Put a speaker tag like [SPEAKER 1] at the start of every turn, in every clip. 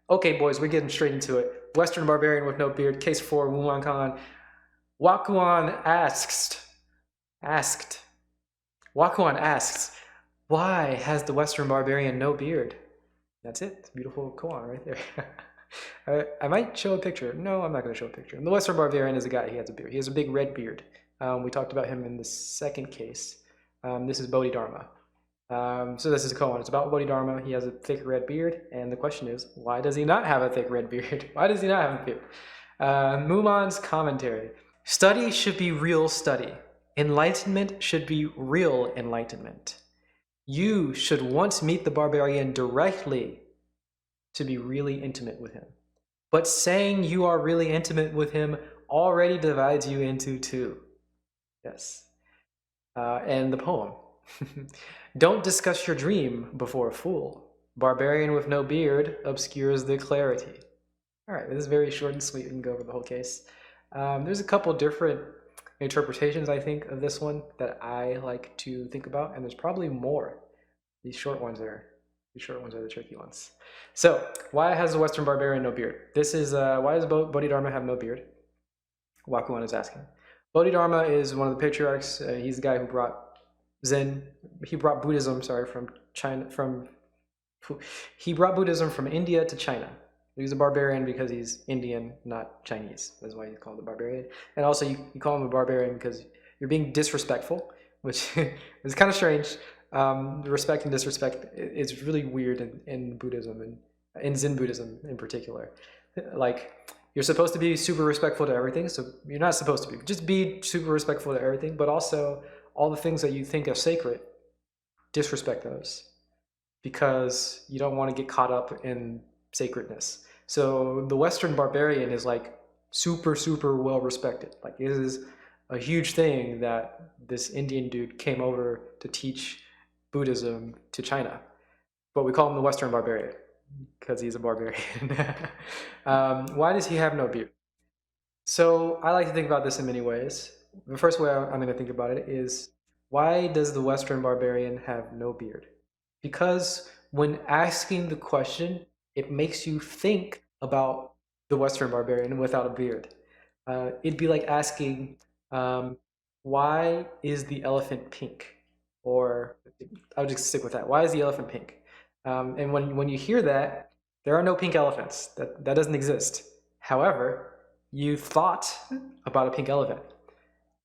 [SPEAKER 1] Okay, boys, we're getting straight into it. Western Barbarian with no beard, case 4, Mumonkan. Wakuan asked, Wakuan asks, why has the Western Barbarian no beard? That's it. It's a beautiful koan right there. I might show a picture. No, I'm not going to show a picture. The Western Barbarian is a guy. He has a beard. He has a big red beard. We talked about him in the second case. This is Bodhidharma. So this is a koan. It's about Bodhidharma. He has a thick red beard, and the question is, why does he not have a thick red beard? Why does he not have a beard? Mumon's commentary. Study should be real study. Enlightenment should be real enlightenment. You should once meet the barbarian directly to be really intimate with him. But saying you are really intimate with him already divides you into two. Yes. And the poem. Don't discuss your dream before a fool. Barbarian with no beard obscures the clarity. All right, this is very short and sweet. We can go over the whole case. There's a couple different interpretations, I think, of this one that I like to think about, and there's probably more. These short ones are the tricky ones. So, why has the Western Barbarian no beard? This is why does Bodhidharma have no beard? Wakuan is asking. Bodhidharma is one of the patriarchs. He's the guy who brought he brought Buddhism, from China, he brought Buddhism from India to China. He's a barbarian because he's Indian, not Chinese. That's why he's called a barbarian. And also you call him a barbarian because you're being disrespectful, which is kind of strange. Respect and disrespect is really weird in Buddhism and in Zen Buddhism in particular. Like, you're supposed to be super respectful to everything, so you're not supposed to be. Just be super respectful to everything, but also all the things that you think are sacred, disrespect those because you don't want to get caught up in sacredness. So the Western Barbarian is like super, super well respected. Like, it is a huge thing that this Indian dude came over to teach Buddhism to China. But we call him the Western Barbarian because he's a barbarian. Why does he have no beard? So I like to think about this in many ways. The first way I'm going to think about it is, why does the Western Barbarian have no beard? Because when asking the question, it makes you think about the Western Barbarian without a beard. It'd be like asking, why is the elephant pink? Or I'll just stick with that. Why is the elephant pink? And when you hear that, there are no pink elephants. That doesn't exist. However, you thought about a pink elephant.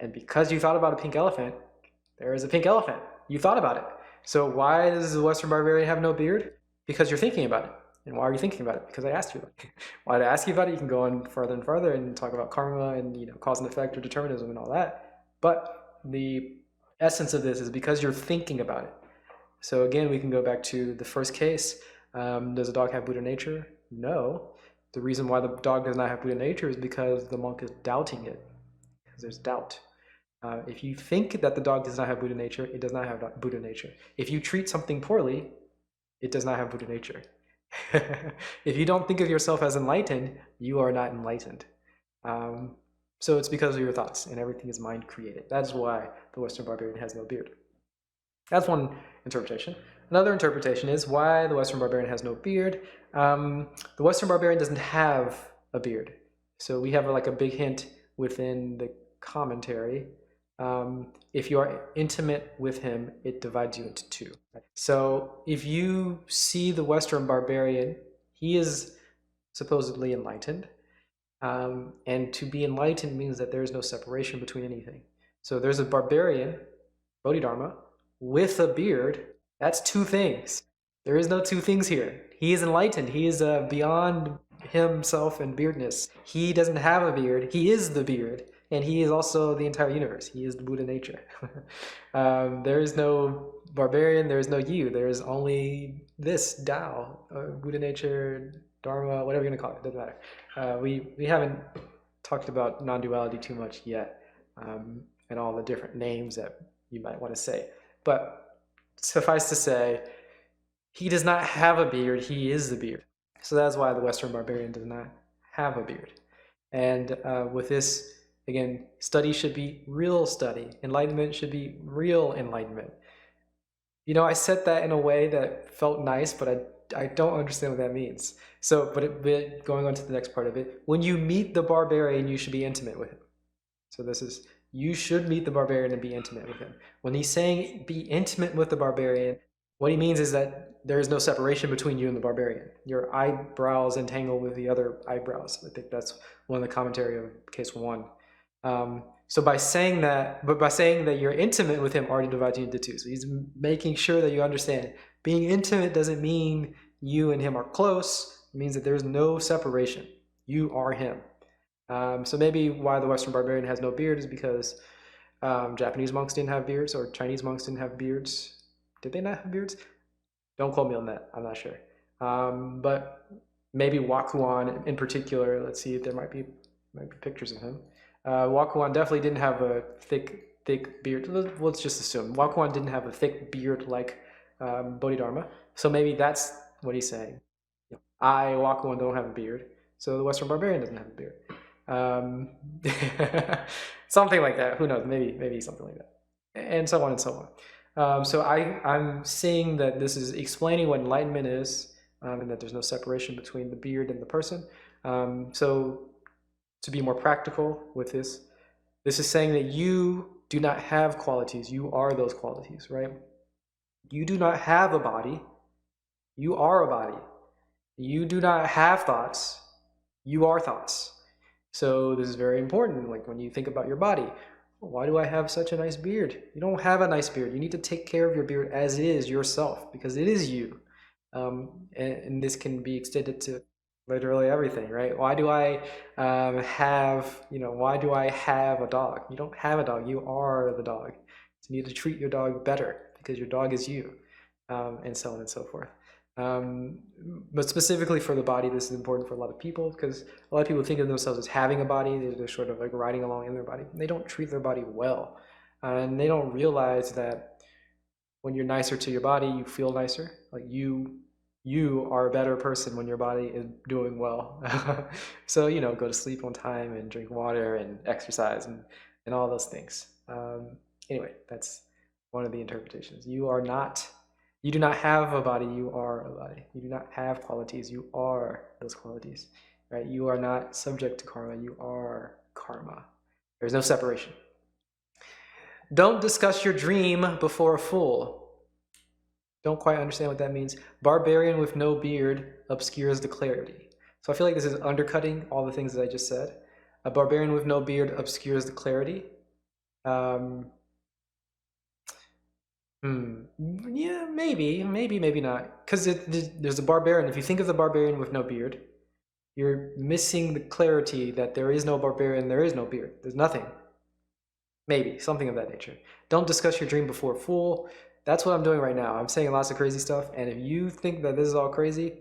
[SPEAKER 1] And because you thought about a pink elephant, there is a pink elephant. You thought about it. So why does the Western Barbarian have no beard? Because you're thinking about it. And why are you thinking about it? Because I asked you. Why did I ask you about it? You can go on further and further and talk about karma and cause and effect or determinism and all that. But the essence of this is because you're thinking about it. So again, we can go back to the first case. Does a dog have Buddha nature? No. The reason why the dog does not have Buddha nature is because the monk is doubting it. Because there's doubt. If you think that the dog does not have Buddha nature, it does not have Buddha nature. If you treat something poorly, it does not have Buddha nature. If you don't think of yourself as enlightened, you are not enlightened. So it's because of your thoughts, and everything is mind created. That's why the Western Barbarian has no beard. That's one interpretation. Another interpretation is why the Western Barbarian has no beard. The Western Barbarian doesn't have a beard. So we have like a big hint within the commentary. If you are intimate with him, it divides you into two. So if you see the Western Barbarian, he is supposedly enlightened. And to be enlightened means that there is no separation between anything. So there's a barbarian, Bodhidharma, with a beard. That's two things. There is no two things here. He is enlightened. He is beyond himself and beardness. He doesn't have a beard. He is the beard. And he is also the entire universe. He is the Buddha nature. There is no barbarian. There is no you. There is only this Tao, Buddha nature, Dharma, whatever you're going to call it. Doesn't matter. We haven't talked about non-duality too much yet, and all the different names that you might want to say. But suffice to say, he does not have a beard. He is the beard. So that's why the Western Barbarian does not have a beard. And with this, again, study should be real study. Enlightenment should be real enlightenment. I said that in a way that felt nice, but I don't understand what that means. So, but going on to the next part of it, when you meet the barbarian, you should be intimate with him. So this is, you should meet the barbarian and be intimate with him. When he's saying be intimate with the barbarian, what he means is that there is no separation between you and the barbarian. Your eyebrows entangle with the other eyebrows. I think that's one of the commentary of case 1. So by saying that, but by saying that you're intimate with him already divides you into 2. So he's making sure that you understand. Being intimate doesn't mean you and him are close. It means that there's no separation. You are him. So maybe why the Western Barbarian has no beard is because Japanese monks didn't have beards, or Chinese monks didn't have beards. Did they not have beards? Don't quote me on that. I'm not sure. But maybe Wakuan in particular. Let's see if there might be pictures of him. Wakuan definitely didn't have a thick beard. Let's just assume Wakuan didn't have a thick beard like Bodhidharma. So maybe that's what he's saying. I, Wakuan, don't have a beard, so the Western Barbarian doesn't have a beard. Something like that. Who knows? Maybe something like that, and so on and so on. So I'm seeing that this is explaining what enlightenment is, and that there's no separation between the beard and the person. So to be more practical with this is saying that you do not have qualities. You are those qualities, right? You do not have a body. You are a body. You do not have thoughts. You are thoughts. So this is very important. Like when you think about your body, why do I have such a nice beard? You don't have a nice beard. You need to take care of your beard as it is yourself, because it is you. And this can be extended to literally everything, right? Why do I why do I have a dog? You don't have a dog. You are the dog. So you need to treat your dog better because your dog is you, and so on and so forth. But specifically for the body, this is important for a lot of people because a lot of people think of themselves as having a body. They're sort of like riding along in their body. They don't treat their body well, and they don't realize that when you're nicer to your body, you feel nicer. Like you are a better person when your body is doing well. So go to sleep on time and drink water and exercise and all those things. Anyway, that's one of the interpretations. You do not have a body, you are a body. You do not have qualities, you are those qualities, right? You are not subject to karma, you are karma. There's no separation. Don't discuss your dream before a fool. Don't quite understand what that means. Barbarian with no beard obscures the clarity. So I feel like this is undercutting all the things that I just said. A barbarian with no beard obscures the clarity. Yeah, maybe not. Because there's a barbarian. If you think of the barbarian with no beard, you're missing the clarity that there is no barbarian, there is no beard. There's nothing. Maybe, something of that nature. Don't discuss your dream before a fool. That's what I'm doing right now. I'm saying lots of crazy stuff. And if you think that this is all crazy,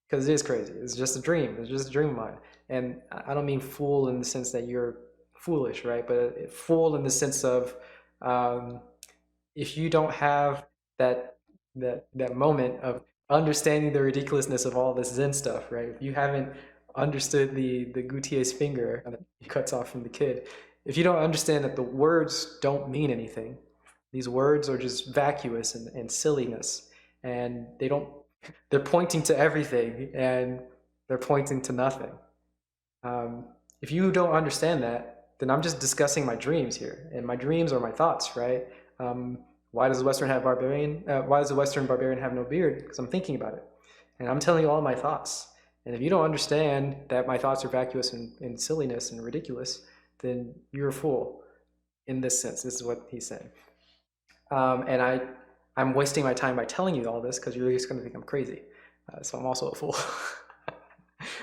[SPEAKER 1] because it is crazy. It's just a dream. It's just a dream of mine. And I don't mean fool in the sense that you're foolish, right? But fool in the sense of... if you don't have that moment of understanding the ridiculousness of all this Zen stuff, right? If you haven't understood the Gutier's finger that he cuts off from the kid, if you don't understand that the words don't mean anything, these words are just vacuous and silliness, and they're pointing to everything and they're pointing to nothing. If you don't understand that, then I'm just discussing my dreams here, and my dreams are my thoughts, right? Why does the Western Barbarian have no beard? Because I'm thinking about it, and I'm telling you all my thoughts. And if you don't understand that my thoughts are vacuous and silliness and ridiculous, then you're a fool. In this sense, this is what he's saying. And I'm wasting my time by telling you all this because you're just going to think I'm crazy. So I'm also a fool.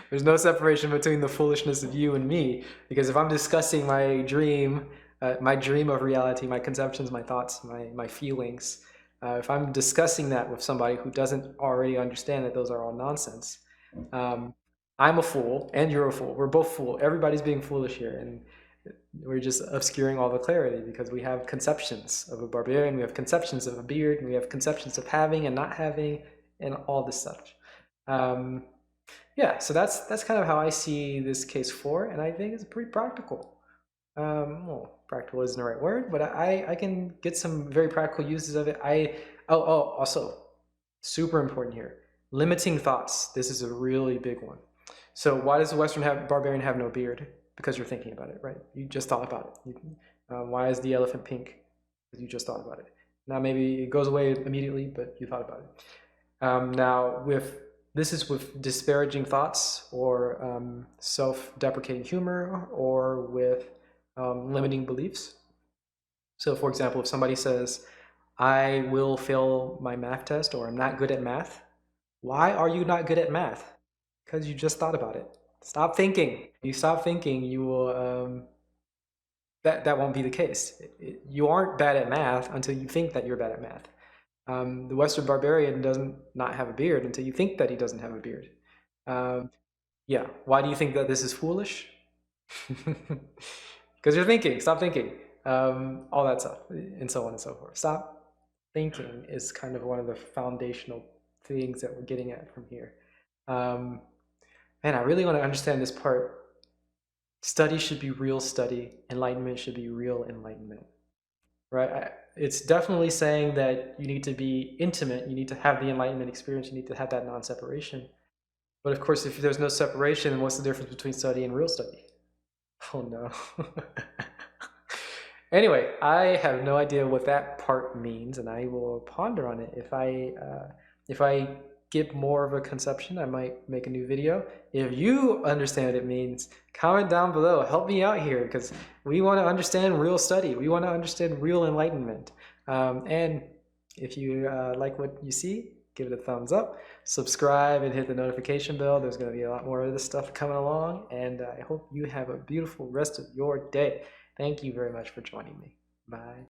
[SPEAKER 1] There's no separation between the foolishness of you and me, because if I'm discussing my dream of reality, my conceptions, my thoughts, my feelings, if I'm discussing that with somebody who doesn't already understand that those are all nonsense, I'm a fool and you're a fool. We're both fool. Everybody's being foolish here, and we're just obscuring all the clarity because we have conceptions of a barbarian, we have conceptions of a beard, and we have conceptions of having and not having, and all this stuff. Yeah, so that's kind of how I see this case 4, and I think it's pretty practical. Well, practical isn't the right word, but I can get some very practical uses of it. Also, super important here. Limiting thoughts. This is a really big one. So why does the Western barbarian have no beard? Because you're thinking about it, right? You just thought about it. Why is the elephant pink? Because you just thought about it. Now maybe it goes away immediately, but you thought about it. Now this is with disparaging thoughts or self-deprecating humor or with limiting beliefs. So for example, if somebody says, I will fail my math test or I'm not good at math, why are you not good at math? Because you just thought about it. Stop thinking. You stop thinking, you will that won't be the case. You aren't bad at math until you think that you're bad at math. The Western barbarian doesn't not have a beard until you think that he doesn't have a beard. Yeah. Why do you think that this is foolish? Because you're thinking. Stop thinking. All that stuff, and so on and so forth. Stop thinking is kind of one of the foundational things that we're getting at from here. Man, I really want to understand this part. Study should be real study. Enlightenment should be real enlightenment. Right? It's definitely saying that you need to be intimate. You need to have the enlightenment experience. You need to have that non-separation. But of course, if there's no separation, then what's the difference between study and real study? Oh no. Anyway, I have no idea what that part means, and I will ponder on it. If I get more of a conception, I might make a new video. If you understand what it means, comment down below. Help me out here, because we want to understand real study. We want to understand real enlightenment. And if you like what you see, give it a thumbs up, subscribe, and hit the notification bell. There's going to be a lot more of this stuff coming along, and I hope you have a beautiful rest of your day. Thank you very much for joining me. Bye.